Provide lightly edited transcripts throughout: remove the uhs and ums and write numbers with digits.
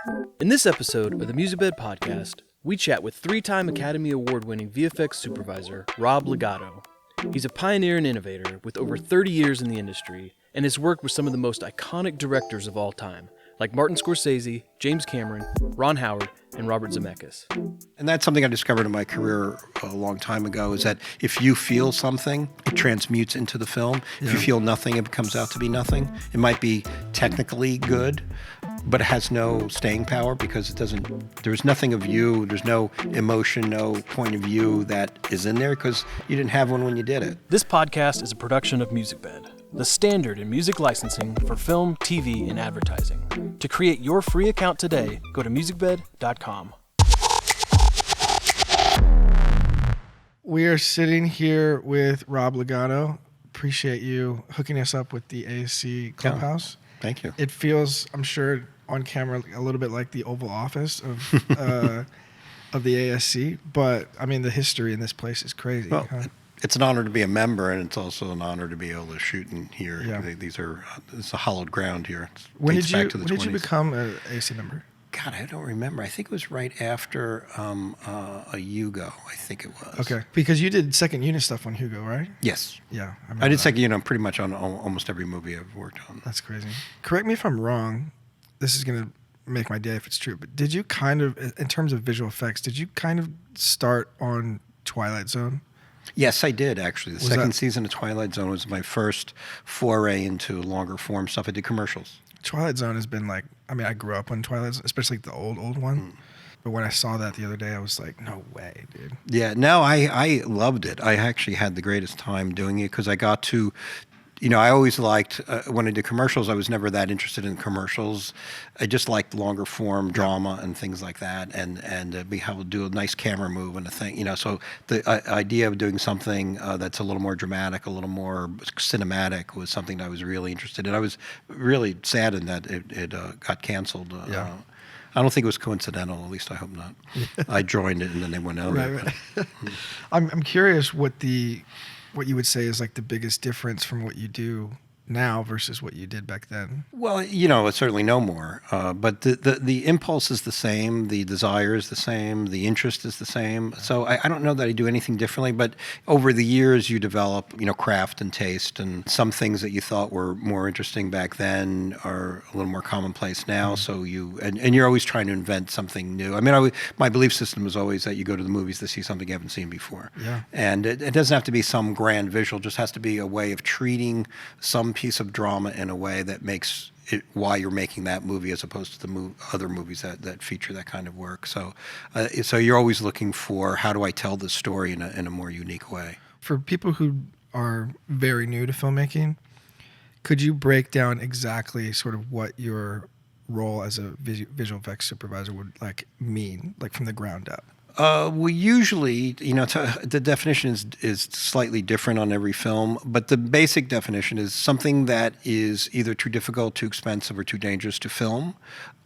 In this episode of the Musicbed Podcast, we chat with three-time Academy Award-winning VFX supervisor Rob Legato. He's a pioneer and innovator with over 30 years in the industry and has worked with some of the most iconic directors of all time, like Martin Scorsese, James Cameron, Ron Howard, and Robert Zemeckis. And that's something I discovered in my career a long time ago, is that if you feel something, it transmutes into the film. If you feel nothing, it comes out to be nothing. It might be technically good, but it has no staying power because there's nothing of you, there's no emotion, no point of view that is in there because you didn't have one when you did it. This podcast is a production of Musicbed, the standard in music licensing for film, TV, and advertising. To create your free account today, go to musicbed.com. We are sitting here with Rob Legato. Appreciate you hooking us up with the ASC Clubhouse. Thank you. It feels, I'm sure, on camera a little bit like the Oval Office of the ASC, but I mean the history in this place is crazy. Well, it's an honor to be a member, and it's also an honor to be able to shoot in here. Yeah. It's a hallowed ground here. When did you become an ASC member? God, I don't remember. I think it was right after a Hugo. I think it was. Okay, because you did second unit stuff on Hugo, right? Yes. Yeah, I did second unit pretty much on almost every movie I've worked on. That's crazy. Correct me if I'm wrong. This is gonna make my day if it's true. But did you kind of, in terms of visual effects, did you kind of start on Twilight Zone? Yes, I did, actually. The second season of Twilight Zone was my first foray into longer form stuff. I did commercials. Twilight Zone has been like, I mean, I grew up on Twilight Zone, especially the old one. But when I saw that the other day, I was like, no way, dude. Yeah, no, I loved it. I actually had the greatest time doing it because I got to, I always liked, when I did commercials, I was never that interested in commercials. I just liked longer form drama and things like that, and be able to do a nice camera move and a thing, So the idea of doing something that's a little more dramatic, a little more cinematic was something that I was really interested in. I was really saddened that it got canceled. I don't think it was coincidental, at least I hope not. I joined it and then they went out. Right. I'm curious what you would say is like the biggest difference from what you do now versus what you did back then. Well, it's certainly no more. But the impulse is the same, the desire is the same, the interest is the same. So I don't know that I do anything differently, but over the years you develop, craft and taste, and some things that you thought were more interesting back then are a little more commonplace now. So and you're always trying to invent something new. I mean, my belief system is always that you go to the movies to see something you haven't seen before. Yeah. And it doesn't have to be some grand visual, it just has to be a way of treating some piece of drama in a way that makes it why you're making that movie as opposed to the other movies that feature that kind of work. So you're always looking for, how do I tell this story in a more unique way? For people who are very new to filmmaking, could you break down exactly sort of what your role as a visual effects supervisor would mean, from the ground up? Well, usually, the definition is slightly different on every film, but the basic definition is something that is either too difficult, too expensive, or too dangerous to film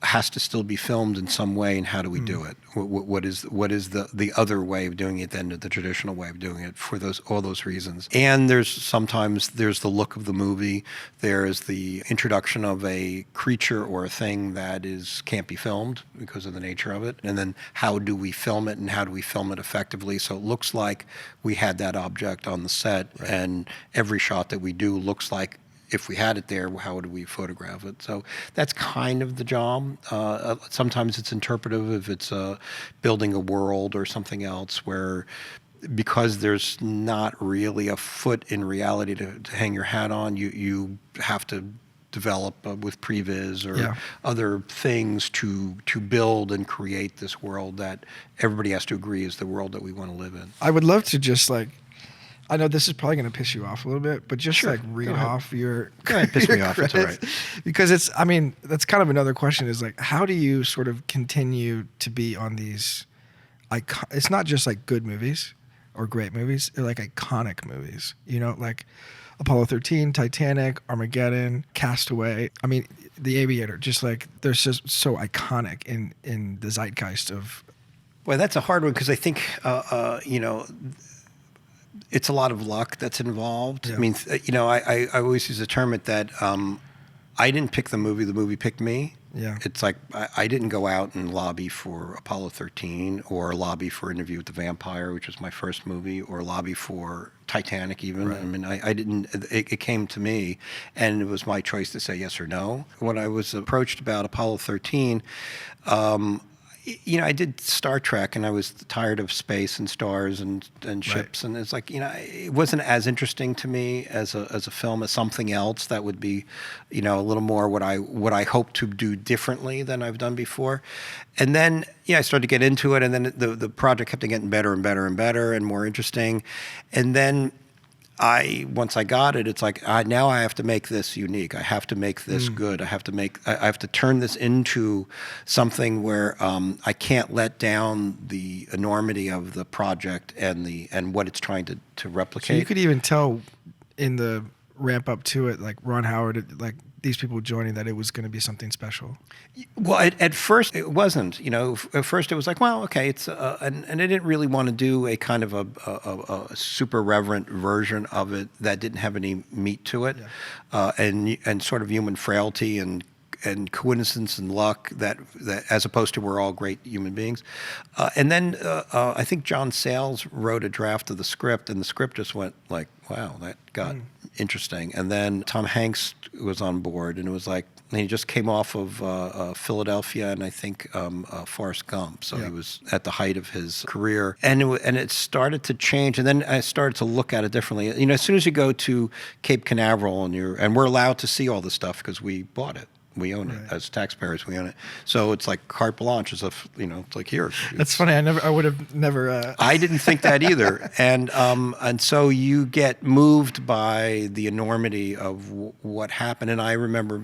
has to still be filmed in some way, and how do we do it? What is the other way of doing it than the traditional way of doing it for all those reasons? And sometimes there's the look of the movie, there's the introduction of a creature or a thing that can't be filmed because of the nature of it, and then how do we film it and how do we film it effectively so it looks like we had that object on the set, right. And every shot that we do looks like if we had it there, how would we photograph it? So that's kind of the job. Sometimes it's interpretive if it's building a world or something else where, because there's not really a foot in reality to hang your hat on, you have to develop with previs or other things to build and create this world that everybody has to agree is the world that we want to live in. I would love to just I know this is probably going to piss you off a little bit, but just read off your Go ahead, piss me off, it's all right. Because that's kind of another question is how do you sort of continue to be on these, it's not just good movies or great movies, they're iconic movies, Apollo 13, Titanic, Armageddon, Castaway. I mean, The Aviator, they're just so iconic in the zeitgeist of. Well, that's a hard one because I think, it's a lot of luck that's involved. Yeah. I mean, I always use the term that I didn't pick the movie picked me. Yeah. It's like I didn't go out and lobby for Apollo 13 or lobby for Interview with the Vampire, which was my first movie, or lobby for Titanic even. Right. I mean, I didn't, it came to me, and it was my choice to say yes or no. When I was approached about Apollo 13, I did Star Trek, and I was tired of space and stars and ships, and it's like, it wasn't as interesting to me as a film, as something else that would be, a little more what I hope to do differently than I've done before. And then, I started to get into it, and then the project kept getting better and better and better and more interesting. And then once I got it, it's like now I have to make this unique. I have to make this good. I have to turn this into something where I can't let down the enormity of the project and what it's trying to replicate. So you could even tell in the ramp up to it, like Ron Howard, like these people joining, that it was going to be something special. Well, at first it wasn't. At first it was like, well, okay, it's and I didn't really want to do a kind of a super reverent version of it that didn't have any meat to it, and sort of human frailty and coincidence and luck that as opposed to we're all great human beings. And then I think John Sayles wrote a draft of the script, and the script just went like, wow, that got interesting. And then Tom Hanks was on board, and it was like, and he just came off of Philadelphia and I think Forrest Gump, so he was at the height of his career, and it started to change. And then I started to look at it differently. As soon as you go to Cape Canaveral and we're allowed to see all this stuff because we bought it. We own it as taxpayers. We own it, so it's like carte blanche. As if it's like here. That's funny. I would have never. I didn't think that either, and so you get moved by the enormity of what happened. And I remember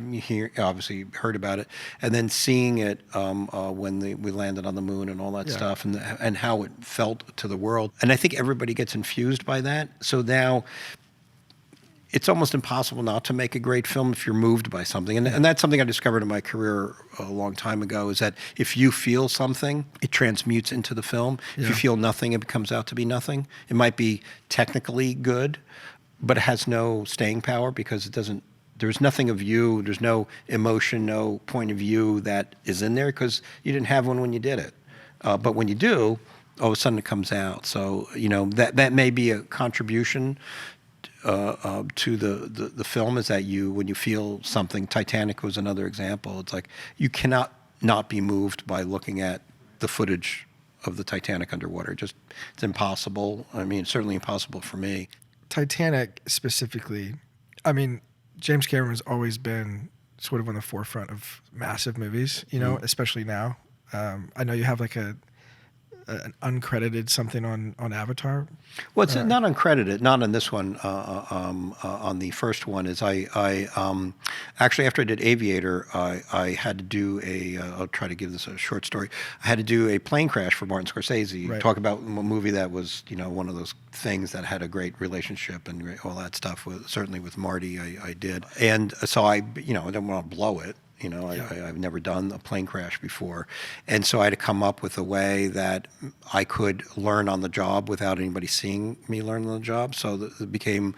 obviously heard about it, and then seeing it when we landed on the moon and all that stuff, and how it felt to the world. And I think everybody gets infused by that. So now, it's almost impossible not to make a great film if you're moved by something. And that's something I discovered in my career a long time ago, is that if you feel something, it transmutes into the film. If you feel nothing, it becomes out to be nothing. It might be technically good, but it has no staying power because there's nothing of you, there's no emotion, no point of view that is in there because you didn't have one when you did it. But when you do, all of a sudden it comes out. So, that may be a contribution to the film, is that when you feel something. Titanic was another example. It's like you cannot not be moved by looking at the footage of the Titanic underwater. It's impossible. I mean, it's certainly impossible for me. Titanic specifically, I mean, James Cameron has always been sort of on the forefront of massive movies, especially now. I know you have like an uncredited something on Avatar. Well, it's not uncredited, not on this one. On the first one, is I actually, after I did Aviator, I had to do I'll try to give this a short story. I had to do a plane crash for Martin Scorsese. Talk about a movie that was one of those things that had a great relationship and all that stuff. Certainly with Marty, I did, and so I didn't want to blow it. I've never done a plane crash before. And so I had to come up with a way that I could learn on the job without anybody seeing me learn on the job. So it became,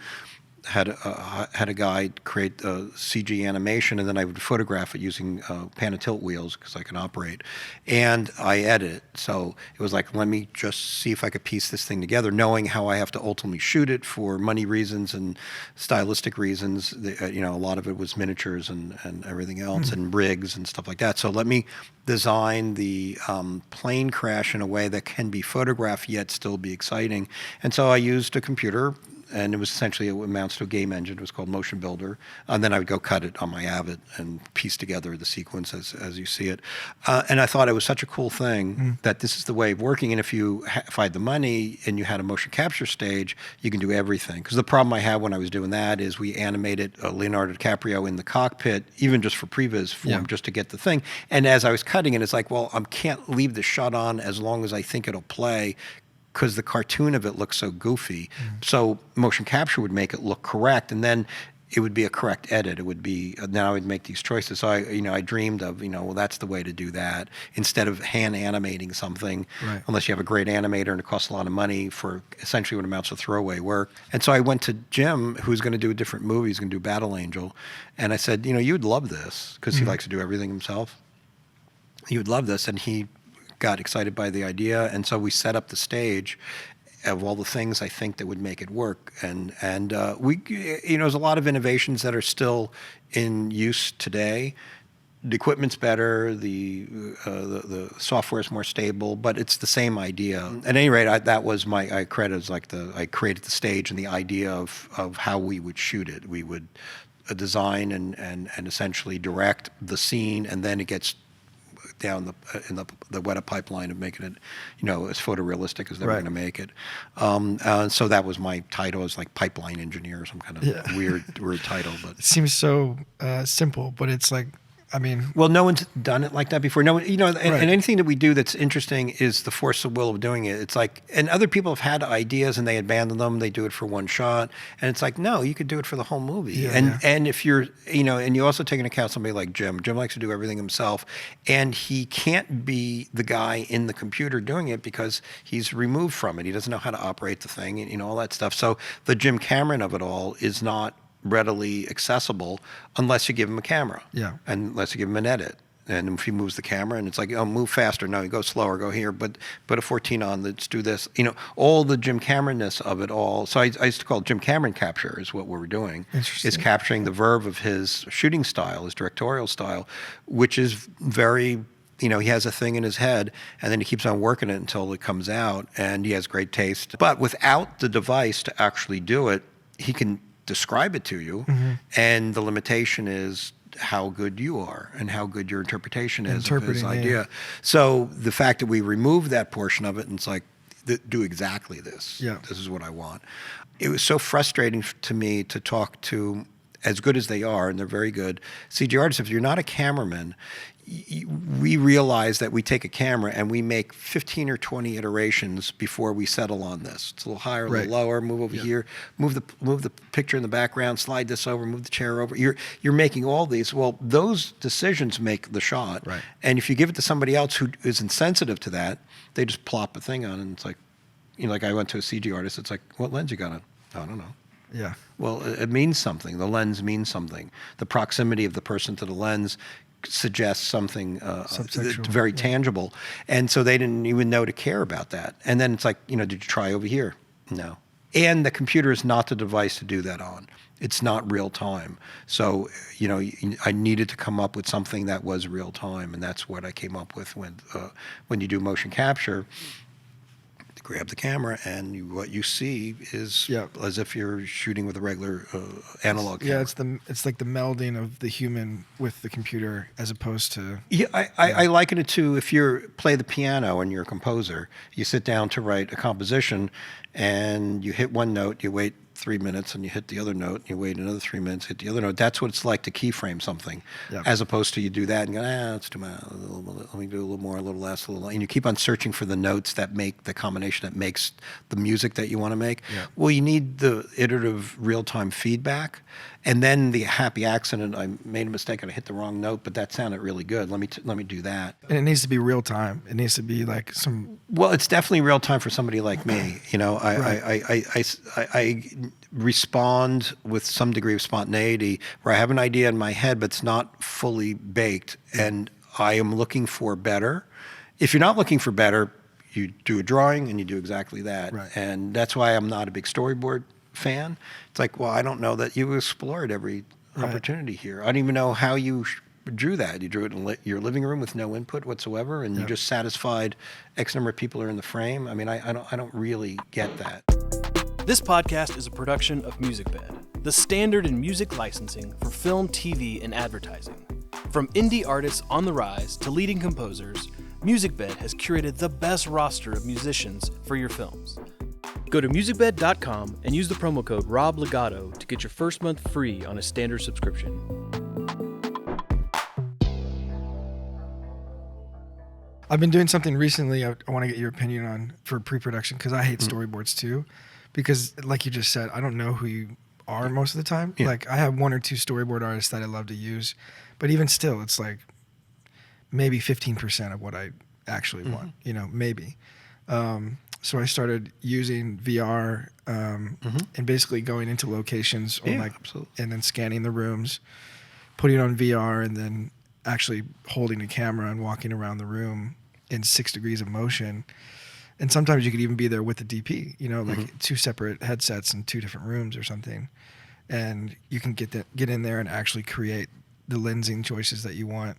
had a guy create a CG animation, and then I would photograph it using pan and tilt wheels because I can operate. And I edit it. So it was like, let me just see if I could piece this thing together, knowing how I have to ultimately shoot it for money reasons and stylistic reasons. A lot of it was miniatures and everything else, and rigs and stuff like that. So let me design the plane crash in a way that can be photographed yet still be exciting. And so I used a computer, and it was essentially, it amounts to a game engine. It was called Motion Builder. And then I would go cut it on my Avid and piece together the sequence as you see it. And I thought it was such a cool thing that this is the way of working. And if I had the money and you had a motion capture stage, you can do everything. Because the problem I had when I was doing that is we animated Leonardo DiCaprio in the cockpit, even just for previs form, just to get the thing. And as I was cutting it, it's like, well, I can't leave the shot on as long as I think it'll play, because the cartoon of it looks so goofy. So motion capture would make it look correct. And then it would be a correct edit. It would be, now I would make these choices. So I dreamed of, well, that's the way to do that. Instead of hand animating something, Right. unless you have a great animator and it costs a lot of money for essentially what amounts to throwaway work. And so I went to Jim, who's going to do a different movie. He's going to do Battle Angel. And I said, you'd love this, because he likes to do everything himself. You would love this. And he got excited by the idea. And so we set up the stage of all the things I think that would make it work. And we, there's a lot of innovations that are still in use today. The equipment's better, the software is more stable, but it's the same idea. At any rate, that was I created the stage and the idea of how we would shoot it. We would design and essentially direct the scene, and then it gets down in the weta pipeline of making it, as photorealistic as they were going to make it. So that was my title, as like pipeline engineer, some kind of weird title. But It seems so simple, but it's like, well, no one's done it like that before. No one, and Right. anything that we do that's interesting is the force of will of doing it. It's like, and other people have had ideas and they abandon them. They do it for one shot, and it's like, no, you could do it for the whole movie. Yeah, And if you're, and you also take into account somebody like Jim. Jim likes to do everything himself, and he can't be the guy in the computer doing it because he's removed from it. He doesn't know how to operate the thing, and all that stuff. So the Jim Cameron of it all is not readily accessible unless you give him a camera. Yeah. And unless you give him an edit. And if he moves the camera and it's like, move faster. No, you go slower, go here. But put a 14 on, let's do this. All the Jim Cameron-ness of it all. So I used to call it Jim Cameron capture is what we're doing. Interesting. Is capturing the verve of his shooting style, his directorial style, which is very, he has a thing in his head, and then he keeps on working it until it comes out, and he has great taste. But without the device to actually do it, he can describe it to you, and the limitation is how good you are and how good your interpretation is of his idea. Yeah. So the fact that we remove that portion of it, and it's like, do exactly this. Yeah. This is what I want. It was so frustrating to me to talk to, as good as they are, and they're very good, CG artists. If you're not a cameraman, we realize that we take a camera and we make 15 or 20 iterations before we settle on this. It's a little higher, a Right. little lower, move over here, move the picture in the background, slide this over, move the chair over. You're making all these. Well, those decisions make the shot. Right. And if you give it to somebody else who is insensitive to that, they just plop a thing on, and it's like, like I went to a CG artist, it's like, what lens you got on? I don't know. Yeah. Well, it means something. The lens means something. The proximity of the person to the lens suggests something Subsexual, very tangible. And so they didn't even know to care about that. And then it's like, did you try over here? No. And the computer is not the device to do that on. It's not real time. So, I needed to come up with something that was real time. And that's what I came up with when you do motion capture. Grab the camera, and what you see is as if you're shooting with a regular analog camera. Yeah, it's like the melding of the human with the computer as opposed to... Yeah, I liken it to if you play the piano and you're a composer, you sit down to write a composition, and you hit one note, you wait 3 minutes, and you hit the other note, and you wait another 3 minutes, hit the other note. That's what it's like to keyframe something, as opposed to you do that and go, it's too much. Let me do a little more, a little less, a little. And you keep on searching for the notes that make the combination that makes the music that you want to make. Yeah. Well, you need the iterative real-time feedback, and then the happy accident. I made a mistake and I hit the wrong note, but that sounded really good. Let me do that. And it needs to be real time. It needs to be like some... Well, it's definitely real time for somebody like me. I respond with some degree of spontaneity where I have an idea in my head, but it's not fully baked, and I am looking for better. If you're not looking for better, you do a drawing and you do exactly that. Right. And that's why I'm not a big storyboard fan. It's like, well, I don't know that you explored every opportunity here. I don't even know how you drew that. You drew it in your living room with no input whatsoever, and you just satisfied X number of people are in the frame. I mean, I don't really get that. This podcast is a production of Musicbed, the standard in music licensing for film, TV, and advertising. From indie artists on the rise to leading composers, Musicbed has curated the best roster of musicians for your films. Go to musicbed.com and use the promo code Rob Legato to get your first month free on a standard subscription. I've been doing something recently I want to get your opinion on for pre-production, because I hate storyboards too. Because like you just said, I don't know who you are most of the time. Yeah. Like I have one or two storyboard artists that I love to use, but even still, it's like maybe 15% of what I actually want, maybe. So I started using VR and basically going into locations or and then scanning the rooms, putting on VR, and then actually holding a camera and walking around the room in 6 degrees of motion. And sometimes you could even be there with the DP, like 2 separate headsets in 2 different rooms or something. And you can get in there and actually create the lensing choices that you want.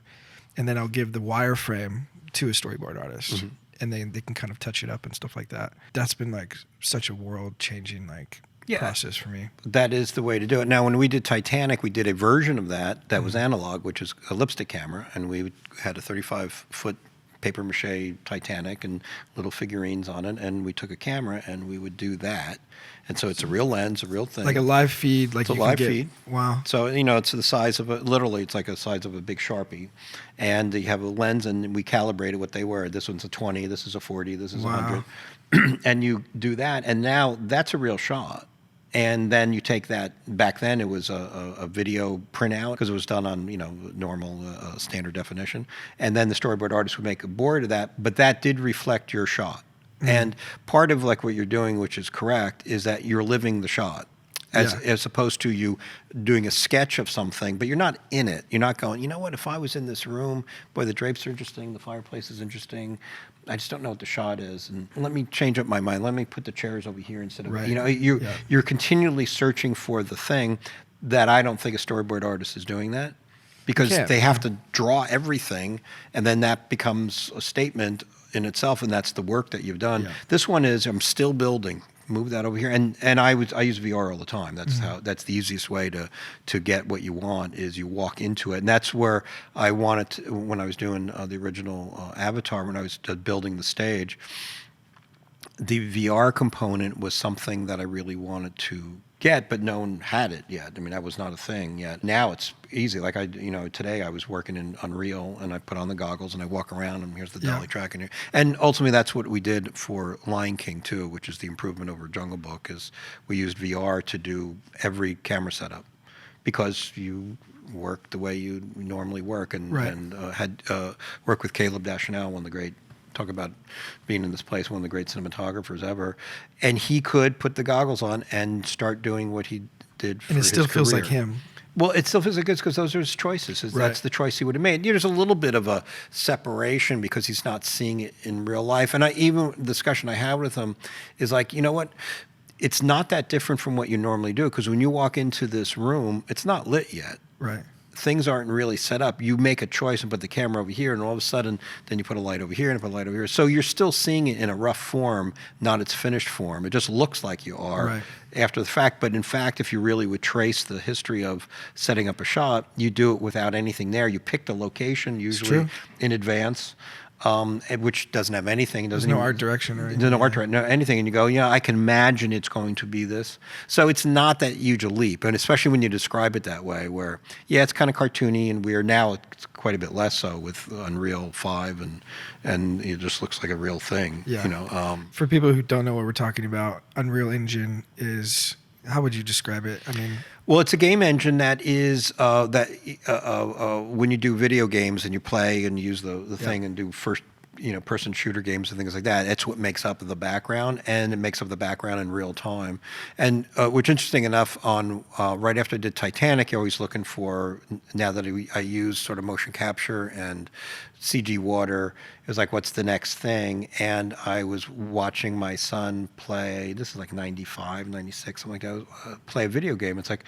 And then I'll give the wireframe to a storyboard artist. And they can kind of touch it up and stuff like that. That's been like such a world-changing process for me. That is the way to do it. Now, when we did Titanic, we did a version of that was analog, which is a lipstick camera, and we had a 35-foot paper mache Titanic and little figurines on it, and we took a camera and we would do that. And so it's a real lens, a real thing. Like a live feed. Like it's a live feed. Wow. So, it's the size of it's like the size of a big Sharpie. And you have a lens, and we calibrated what they were. This one's a 20, this is a 40, this is a 100. And you do that, and now that's a real shot. And then you take that, back then it was a video printout because it was done on, normal standard definition. And then the storyboard artist would make a board of that, but that did reflect your shot. And part of like what you're doing, which is correct, is that you're living the shot. As opposed to you doing a sketch of something, but you're not in it. You're not going, if I was in this room, boy, the drapes are interesting, the fireplace is interesting. I just don't know what the shot is. And let me change up my mind. Let me put the chairs over here instead of, you're continually searching for the thing that I don't think a storyboard artist is doing that because they have to draw everything and then that becomes a statement in itself, and that's the work that you've done. This one is, I'm still building. Move that over here, and I use VR all the time. That's the easiest way to get what you want is you walk into it, and that's where I wanted to, when I was doing the original Avatar, when I was building the stage. The VR component was something that I really wanted to get, but no one had it yet. I mean, that was not a thing yet. Now it's easy. Like today I was working in Unreal and I put on the goggles and I walk around and here's the dolly track in here. And ultimately that's what we did for Lion King too, which is the improvement over Jungle Book, is we used VR to do every camera setup because you work the way you normally work and had worked with Caleb Deschanel, one of the great, talk about being in this place, one of the great cinematographers ever. And he could put the goggles on and start doing what he did for his career. And it still feels like him. Well, it still feels like it's because those are his choices. That's the choice he would have made. There's a little bit of a separation because he's not seeing it in real life. And even the discussion I had with him is like, you know what? It's not that different from what you normally do because when you walk into this room, it's not lit yet. Right. Things aren't really set up. You make a choice and put the camera over here, and all of a sudden, then you put a light over here and put a light over here. So you're still seeing it in a rough form, not its finished form. It just looks like you are after the fact. But in fact, if you really would trace the history of setting up a shot, you do it without anything there. You pick the location usually in advance. Which doesn't have anything. There's no art direction or anything. There's no art direction, no anything. And you go, I can imagine it's going to be this. So it's not that huge a leap. And especially when you describe it that way, where, it's kind of cartoony and weird. Now it's quite a bit less so with Unreal 5 and it just looks like a real thing. Yeah. For people who don't know what we're talking about, Unreal Engine is, how would you describe it? I mean... Well, it's a game engine that is when you do video games and you play and you use the thing and do first person shooter games and things like that. It's what makes up the background, and it makes up the background in real time. And which, interesting enough, on right after I did Titanic, you're always looking for, now that I use sort of motion capture and CG water, it was like, what's the next thing? And I was watching my son play, this is like 95, 96, something like that, play a video game. It's like,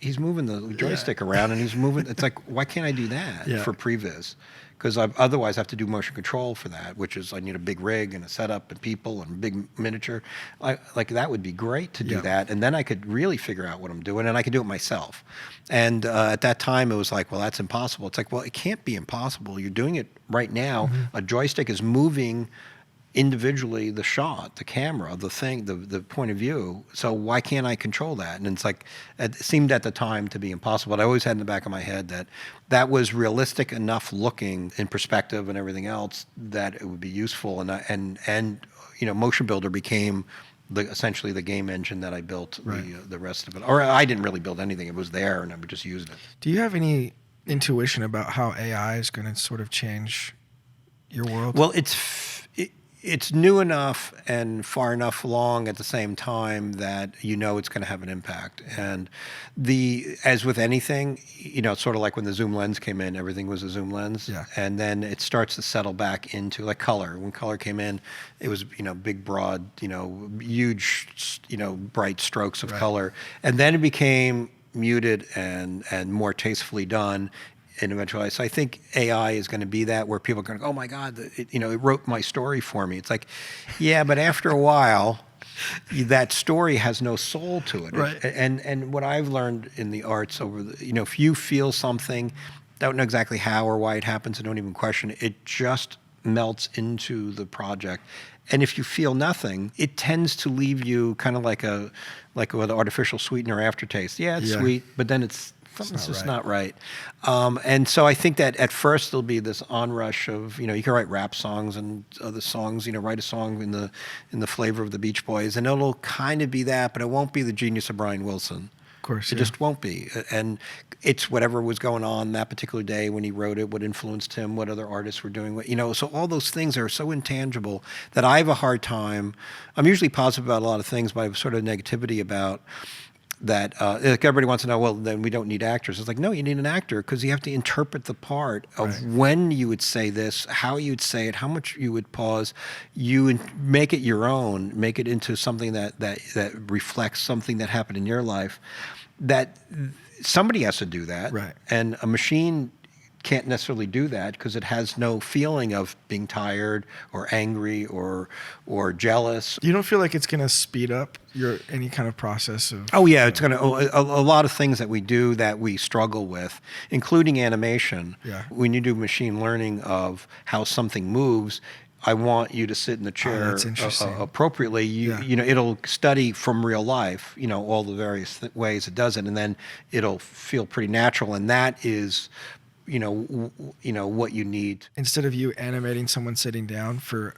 he's moving the joystick around and he's moving. It's like, why can't I do that for previs? Because I otherwise have to do motion control for that, which is I need a big rig and a setup and people and a big miniature. Like that would be great to do that, and then I could really figure out what I'm doing, and I could do it myself. And at that time, it was like, well, that's impossible. It's like, well, it can't be impossible. You're doing it right now. A joystick is moving individually the shot, the camera, the thing, the point of view. So why can't I control that? And it's like, it seemed at the time to be impossible. But I always had in the back of my head that was realistic enough looking in perspective and everything else that it would be useful. And Motion Builder became essentially the game engine that I built Right. the rest of it. Or I didn't really build anything. It was there, and I would just use it. Do you have any intuition about how AI is going to sort of change your world? Well, it's new enough and far enough along at the same time that you know it's going to have an impact. And as with anything, it's sort of like when the zoom lens came in, everything was a zoom lens. Yeah. And then it starts to settle back into like color. When color came in, it was, big, broad, huge, bright strokes of Right. color. And then it became muted and more tastefully done. And eventually, so I think AI is going to be that, where people are going to go, oh my God, it wrote my story for me. It's like, yeah, but after a while, that story has no soul to it. Right. And what I've learned in the arts if you feel something, don't know exactly how or why it happens, and don't even question it, it just melts into the project. And if you feel nothing, it tends to leave you kind of like an artificial sweetener aftertaste. Yeah, it's sweet, but then something's just not right. And so I think that at first there'll be this onrush of, you can write rap songs and other songs, write a song in the flavor of the Beach Boys, and it'll kind of be that, but it won't be the genius of Brian Wilson. Of course, It just won't be. And it's whatever was going on that particular day when he wrote it, what influenced him, what other artists were doing, so all those things are so intangible that I have a hard time. I'm usually positive about a lot of things, but I have sort of negativity about that. Like everybody wants to know, well, then we don't need actors. It's like, no, you need an actor, because you have to interpret the part of Right. when you would say this, how you would say it, how much you would pause. You make it your own, make it into something that reflects something that happened in your life. That somebody has to do that. Right. And a machine can't necessarily do that because it has no feeling of being tired or angry or jealous. You don't feel like it's going to speed up any kind of process of? Oh yeah, it's going to a lot of things that we do that we struggle with, including animation. Yeah. When you do machine learning of how something moves, I want you to sit in the chair that's interesting. appropriately. It'll study from real life, all the various ways it does it, and then it'll feel pretty natural, and that is what you need. Instead of you animating someone sitting down, for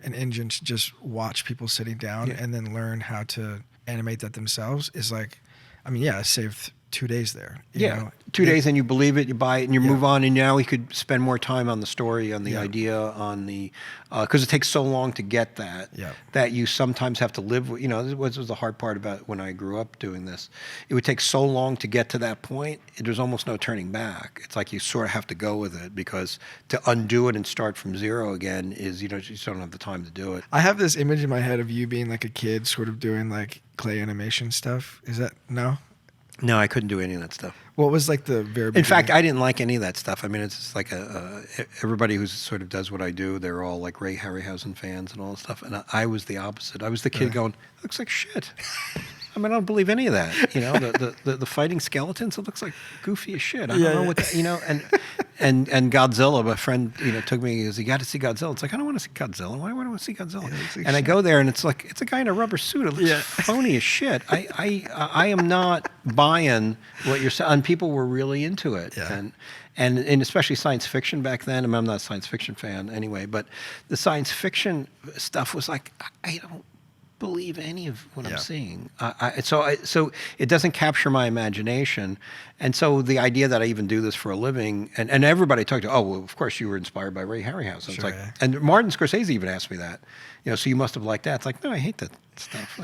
an engine to just watch people sitting down and then learn how to animate that themselves is like, it saved 2 days there. You know? 2 days, and you believe it, you buy it, and you move on. And now we could spend more time on the story, on the idea, on the because it takes so long to get that that you sometimes have to live with. This was the hard part about when I grew up doing this. It would take so long to get to that point. There's almost no turning back. It's like you sort of have to go with it, because to undo it and start from zero again is you just don't have the time to do it. I have this image in my head of you being like a kid, sort of doing like clay animation stuff. Is that no? No, I couldn't do any of that stuff. What was like the very beginning? In fact, I didn't like any of that stuff. It's just like everybody who sort of does what I do, they're all like Ray Harryhausen fans and all this stuff. And I was the opposite. I was the kid going, it looks like shit. I don't believe any of that. The fighting skeletons, it looks like goofy as shit. I don't know what that, and Godzilla, my friend, took me, he goes, you got to see Godzilla. It's like, I don't want to see Godzilla. Why would I want to see Godzilla? Like and I go there, and it's like, it's a guy in a rubber suit. It looks phony as shit. I am not buying what you're saying. And people were really into it. Yeah. And especially science fiction back then. I'm not a science fiction fan anyway, but the science fiction stuff was like, I don't believe any of what I'm seeing. So it doesn't capture my imagination. And so the idea that I even do this for a living, and everybody talked to, oh, well, of course you were inspired by Ray Harryhausen. It's like, and Martin Scorsese even asked me that, so you must have liked that. It's like, no, I hate that stuff.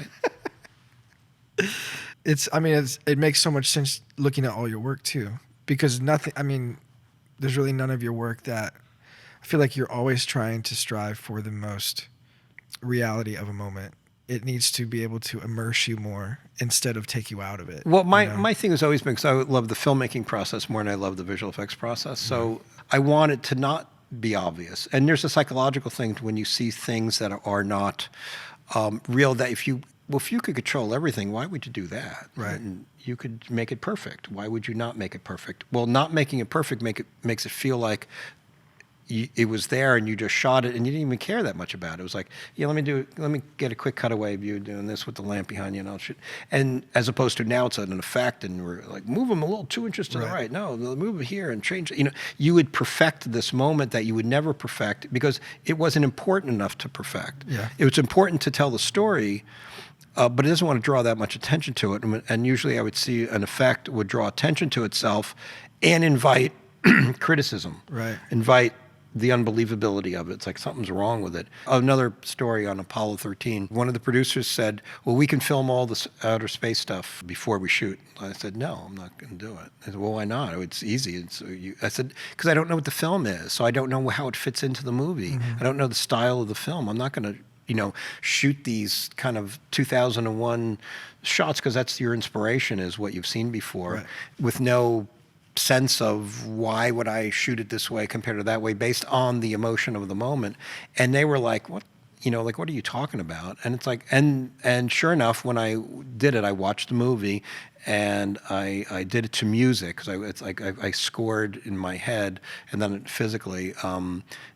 It makes so much sense looking at all your work too, because there's really none of your work that I feel like you're always trying to strive for the most reality of a moment. It needs to be able to immerse you more instead of take you out of it. Well, my thing has always been, because I love the filmmaking process more than I love the visual effects process. So I want it to not be obvious. And there's a psychological thing to when you see things that are not real, that if you could control everything, why would you do that? Right. And you could make it perfect. Why would you not make it perfect? Well, not making it perfect makes it feel like it was there, and you just shot it, and you didn't even care that much about it. It was like, yeah, let me get a quick cutaway of you doing this with the lamp behind you, and I'll shoot. And as opposed to now, it's an effect, and we're like, move them a little 2 inches to the right. No, move it here and change. You would perfect this moment that you would never perfect because it wasn't important enough to perfect. Yeah. It was important to tell the story. But it doesn't want to draw that much attention to it. And usually I would see an effect would draw attention to itself and invite criticism. Right. Invite the unbelievability of it. It's like something's wrong with it. Another story on Apollo 13, one of the producers said, well, we can film all this outer space stuff before we shoot. I said, no, I'm not going to do it. I said, well, why not? It's easy. I said, because I don't know what the film is, so I don't know how it fits into the movie. I don't know the style of the film. I'm not going to shoot these kind of 2001 shots because that's your inspiration, is what you've seen before, with no sense of why would I shoot it this way compared to that way based on the emotion of the moment. And they were like, what? What are you talking about? And it's like, and sure enough, when I did it, I watched the movie and I did it to music because I scored in my head and then physically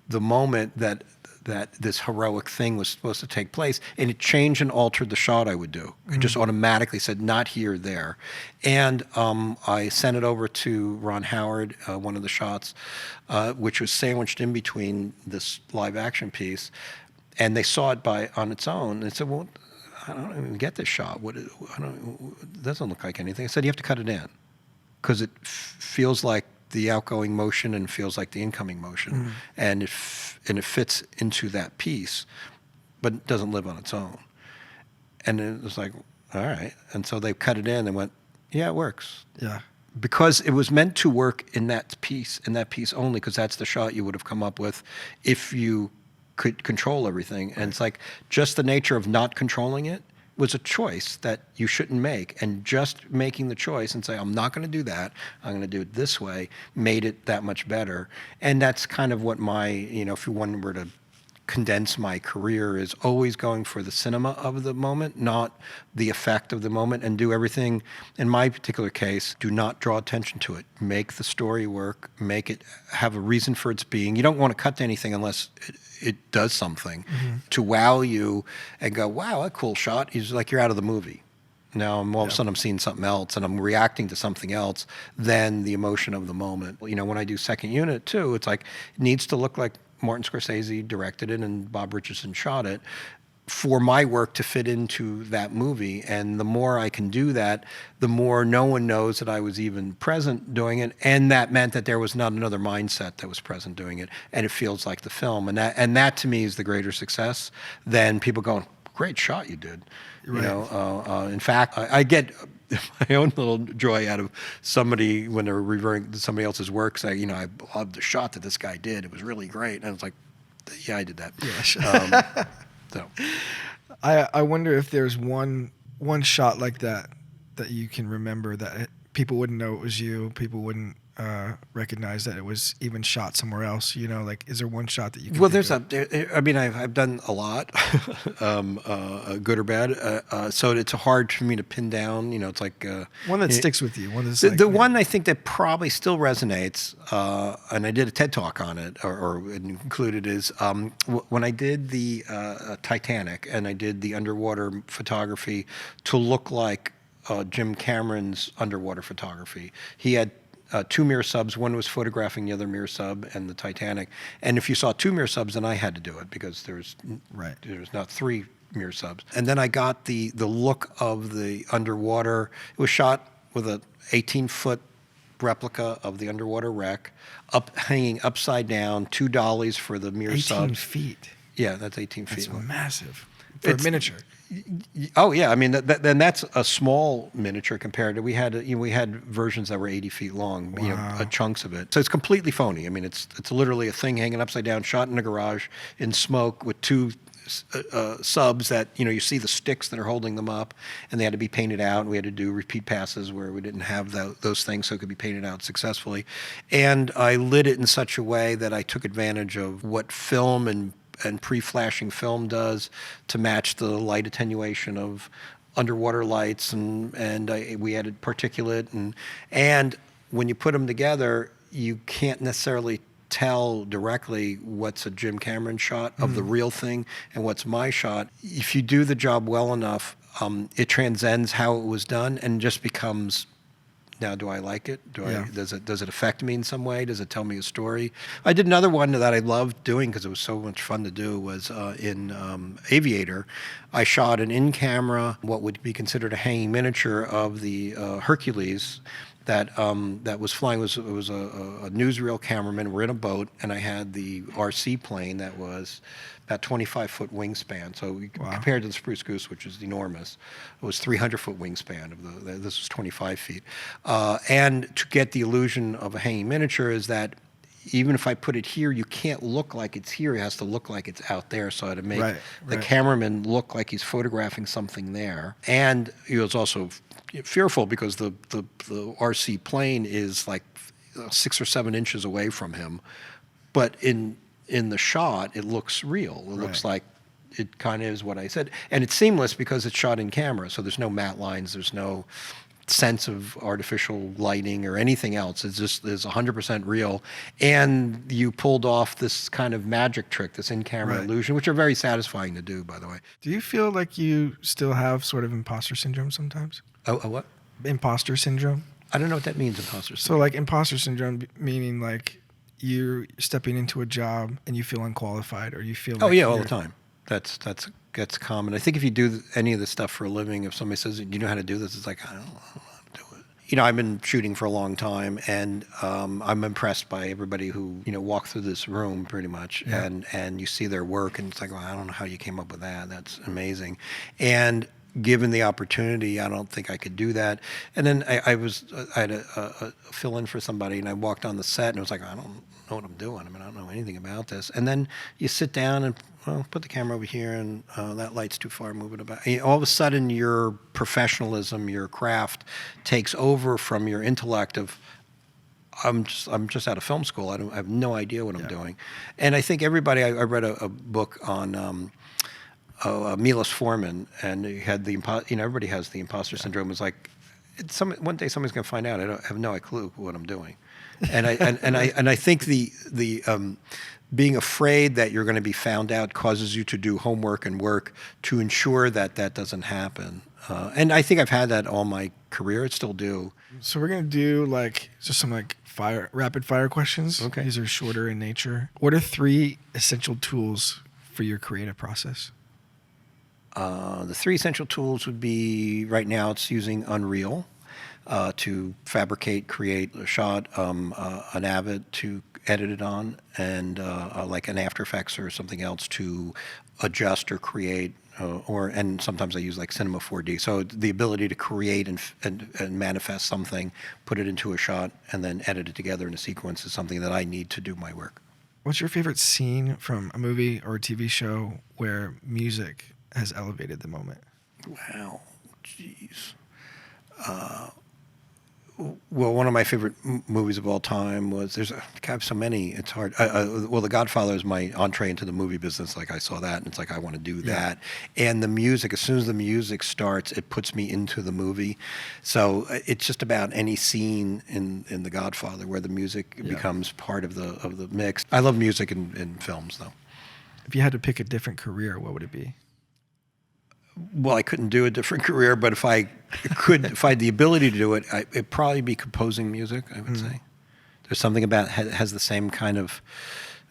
the moment that this heroic thing was supposed to take place, and it changed and altered the shot I would do. It just automatically said, not here, there. And I sent it over to Ron Howard, one of the shots, which was sandwiched in between this live action piece, and they saw it on its own, and said, well, I don't even get this shot. It doesn't look like anything. I said, you have to cut it in, because it feels like the outgoing motion and feels like the incoming motion, and it fits into that piece, but it doesn't live on its own. And it was like, all right. And so they cut it in and went, yeah, it works. Yeah. Because it was meant to work in that piece only, because that's the shot you would have come up with if you could control everything. And it's like, just the nature of not controlling it was a choice that you shouldn't make, and just making the choice and say, I'm not going to do that, I'm going to do it this way, made it that much better. And that's kind of what my, if one were to condense my career, is always going for the cinema of the moment, not the effect of the moment, and do everything, in my particular case, do not draw attention to it. Make the story work, make it have a reason for its being. You don't want to cut to anything unless it does something to wow you and go, wow, a cool shot. It's like you're out of the movie. Now all of a sudden I'm seeing something else and I'm reacting to something else than the emotion of the moment. When I do second unit too, it's like, it needs to look like Martin Scorsese directed it and Bob Richardson shot it for my work to fit into that movie. And the more I can do that, the more no one knows that I was even present doing it. And that meant that there was not another mindset that was present doing it. And it feels like the film. And that to me is the greater success than people going, great shot you did. Right. In fact, I get my own little joy out of somebody when they're reviewing somebody else's work saying, I love the shot that this guy did. It was really great. And I was like, yeah, I did that. Yeah. So I wonder if there's one shot like that you can remember that people wouldn't know it was you. People wouldn't recognize that it was even shot somewhere else. Is there one shot that you can I've done a lot, good or bad. So it's hard for me to pin down. It's like one that sticks with you. One that's one I think that probably still resonates, and I did a TED Talk on it, or included, is when I did the Titanic and I did the underwater photography to look like Jim Cameron's underwater photography. He had two mirror subs. One was photographing the other mirror sub and the Titanic. And if you saw two mirror subs, then I had to do it because there's not three mirror subs. And then I got the look of the underwater. It was shot with an 18-foot replica of the underwater wreck, hanging upside down, 2 dollies for the mirror subs. 18 feet. Yeah, that's 18 feet. That's massive. For a miniature. Oh yeah, I mean then that's a small miniature compared to we had versions that were 80 feet long, Wow. Chunks of it. So it's completely phony. I mean it's literally a thing hanging upside down, shot in a garage in smoke with two subs that you see the sticks that are holding them up, and they had to be painted out. And we had to do repeat passes where we didn't have those things, so it could be painted out successfully. And I lit it in such a way that I took advantage of what film and pre-flashing film does to match the light attenuation of underwater lights, and we added particulate, and when you put them together, you can't necessarily tell directly what's a Jim Cameron shot of the real thing and what's my shot. If you do the job well enough, it transcends how it was done and just becomes, now do I like it? Does it affect me in some way? Does it tell me a story? I did another one that I loved doing because it was so much fun to do was in Aviator. I shot an in-camera, what would be considered a hanging miniature of the Hercules that was flying. It was a newsreel cameraman. We're in a boat, and I had the RC plane that was about 25-foot wingspan. So compared to the Spruce Goose, which is enormous, it was 300-foot wingspan. This was 25 feet. And to get the illusion of a hanging miniature is that even if I put it here, you can't look like it's here. It has to look like it's out there. So to make the cameraman look like he's photographing something there. And he was also fearful because the RC plane is like 6 or 7 inches away from him. But in the shot, it looks real. It looks like it kind of is what I said. And it's seamless because it's shot in camera. So there's no matte lines. There's no sense of artificial lighting or anything else. It's 100% real. And you pulled off this kind of magic trick, this in-camera illusion, which are very satisfying to do, by the way. Do you feel like you still have sort of imposter syndrome sometimes? Oh, what? Imposter syndrome? I don't know what that means, imposter syndrome. So like imposter syndrome meaning like you're stepping into a job and you feel unqualified or you feel like all the time. That's common. I think if you do any of this stuff for a living, if somebody says, do you know how to do this? It's like, I don't know how to do it. You know, I've been shooting for a long time, and I'm impressed by everybody who, walk through this room pretty much, and you see their work, and it's like, well, I don't know how you came up with that. That's amazing. And given the opportunity, I don't think I could do that. And then I had a fill in for somebody, and I walked on the set, and it was like, I don't know what I'm doing. I mean, I don't know anything about this. And then you sit down and put the camera over here, and that light's too far, move it about. All of a sudden, your professionalism, your craft, takes over from your intellect of, I'm just out of film school. I have no idea what I'm doing. And I think everybody. I read a book on Milos Forman, and he had everybody has the imposter syndrome. It's like one day somebody's going to find out. I have no clue what I'm doing, and I think the being afraid that you're going to be found out causes you to do homework and work to ensure that doesn't happen. And I think I've had that all my career. I still do. So we're going to do just some rapid fire questions. Okay. These are shorter in nature. What are 3 essential tools for your creative process? The 3 essential tools would be, right now it's using Unreal to fabricate, create a shot, an Avid to edit it on, and like an After Effects or something else to adjust or create, and sometimes I use like Cinema 4D. So the ability to create and manifest something, put it into a shot, and then edit it together in a sequence is something that I need to do my work. What's your favorite scene from a movie or a TV show where music has elevated the moment? Wow, jeez. Well, one of my favorite movies of all time was, I have so many, it's hard. Well, The Godfather is my entree into the movie business. Like I saw that and it's like, I want to do that. And the music, as soon as the music starts, it puts me into the movie. So it's just about any scene in The Godfather where the music becomes part of the mix. I love music in films though. If you had to pick a different career, what would it be? Well, I couldn't do a different career, but if I had the ability to do it, it'd probably be composing music, I would say. There's something about has the same kind of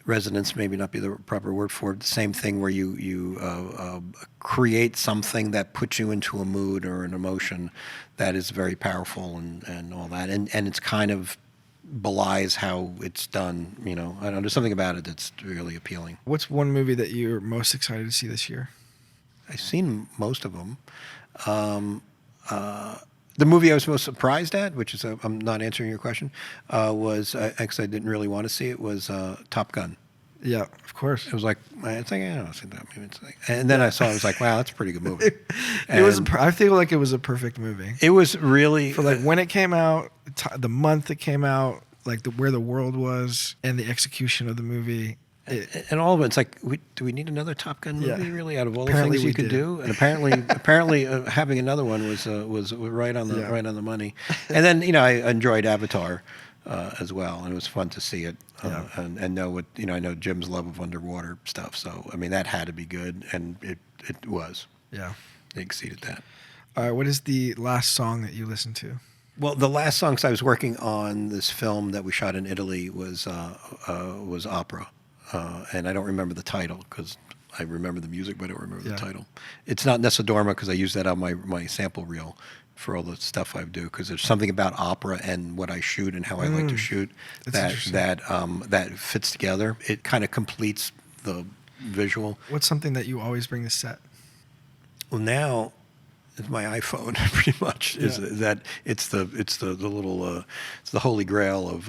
resonance, maybe not be the proper word for it, the same thing where you create something that puts you into a mood or an emotion that is very powerful and all that. And it's kind of belies how it's done, I don't know, there's something about it that's really appealing. What's one movie that you're most excited to see this year? I've seen most of them. The movie I was most surprised at, which is, I'm not answering your question, was, actually I didn't really want to see it, was Top Gun. Yeah, of course. It was like, it's like, I don't see that movie. It's like, and then I saw it, I was like, wow, that's a pretty good movie. I feel like it was a perfect movie. It was really... For like when it came out, the month it came out, like where the world was, and the execution of the movie... And all of it, it's like, do we need another Top Gun movie, really, out of all Apparently the things you could do? And apparently, having another one was right on the money. And then, I enjoyed Avatar, as well, and it was fun to see it and know what I know Jim's love of underwater stuff. So I mean that had to be good, and it was. Yeah, it exceeded that. All right, what is the last song that you listened to? Well, the last song, 'cause I was working on this film that we shot in Italy, was opera, and I don't remember the title because I remember the music, but I don't remember the title. It's not Nesodorma because I use that on my sample reel for all the stuff I do, because there's something about opera and what I shoot and how I like to shoot that fits together. It kind of completes the visual. What's something that you always bring to set? Well, now it's my iPhone pretty much. Is that it's the little it's the holy grail of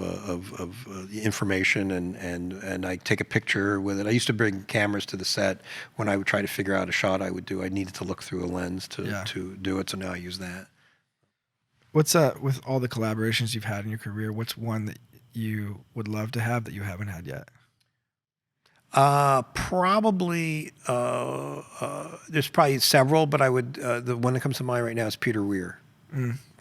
information, and I take a picture with it. I used to bring cameras to the set when I would try to figure out a shot I would do. I needed to look through a lens to do it, so now I use that. What's with all the collaborations you've had in your career, what's one that you would love to have that you haven't had yet? Probably there's probably several, but I would the one that comes to mind right now is Peter Weir.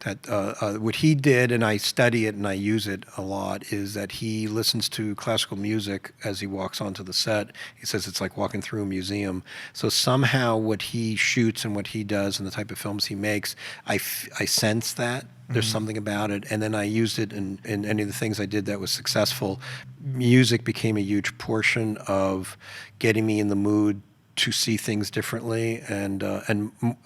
That what he did, and I study it and I use it a lot, is that he listens to classical music as he walks onto the set. He says it's like walking through a museum. So somehow what he shoots and what he does and the type of films he makes, I sense that. There's something about it. And then I used it in any of the things I did that was successful. Music became a huge portion of getting me in the mood to see things differently, and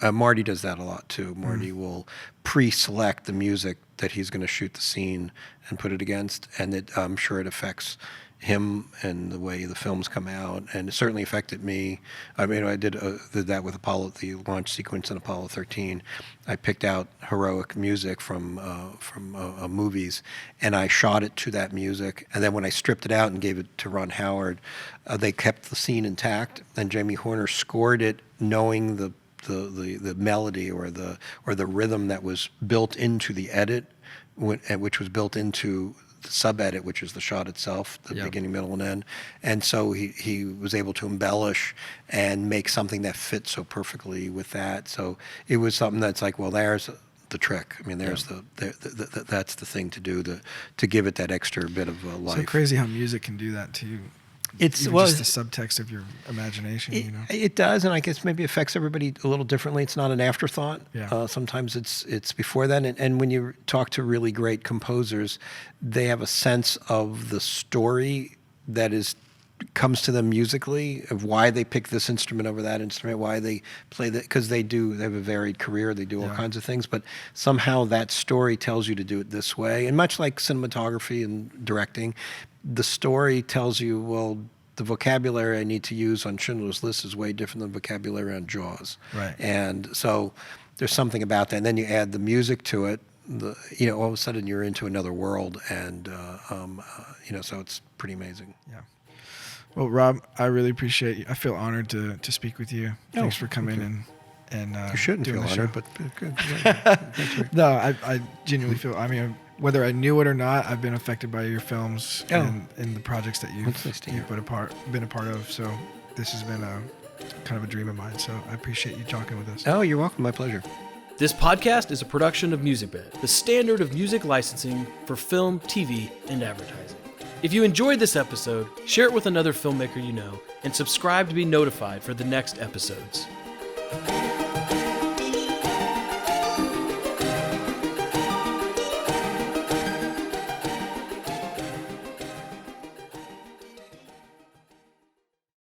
Marty does that a lot too. Marty will pre-select the music that he's going to shoot the scene and put it against, and I'm sure it affects him and the way the films come out, and it certainly affected me. I mean, I did that with Apollo, the launch sequence in Apollo 13. I picked out heroic music from movies, and I shot it to that music. And then when I stripped it out and gave it to Ron Howard, they kept the scene intact, and Jamie Horner scored it knowing the melody or the rhythm that was built into the edit, which was built into the sub-edit, which is the shot itself, the beginning, middle, and end. And so he was able to embellish and make something that fits so perfectly with that. So it was something that's like, well, there's the trick. I mean, there's that's the thing to do to give it that extra bit of life. So crazy how music can do that to you. It's just the subtext of your imagination. It does, and I guess maybe affects everybody a little differently. It's not an afterthought. Yeah. Sometimes it's before that, and when you talk to really great composers, they have a sense of the story that comes to them musically, of why they pick this instrument over that instrument, why they play that, because they have a varied career, they do all kinds of things, but somehow that story tells you to do it this way. And much like cinematography and directing, the story tells you, well, the vocabulary I need to use on Schindler's List is way different than the vocabulary on Jaws. Right. And so there's something about that. And then you add the music to it, all of a sudden you're into another world, and so it's pretty amazing. Yeah. Well, Rob, I really appreciate you. I feel honored to speak with you. Thanks for coming and you shouldn't doing feel the honored, show. but good. No, I genuinely feel. I mean, whether I knew it or not, I've been affected by your films and the projects that you've been a part of. So this has been a kind of a dream of mine. So I appreciate you talking with us. Oh, you're welcome. My pleasure. This podcast is a production of Musicbed, the standard of music licensing for film, TV, and advertising. If you enjoyed this episode, share it with another filmmaker you know, and subscribe to be notified for the next episodes.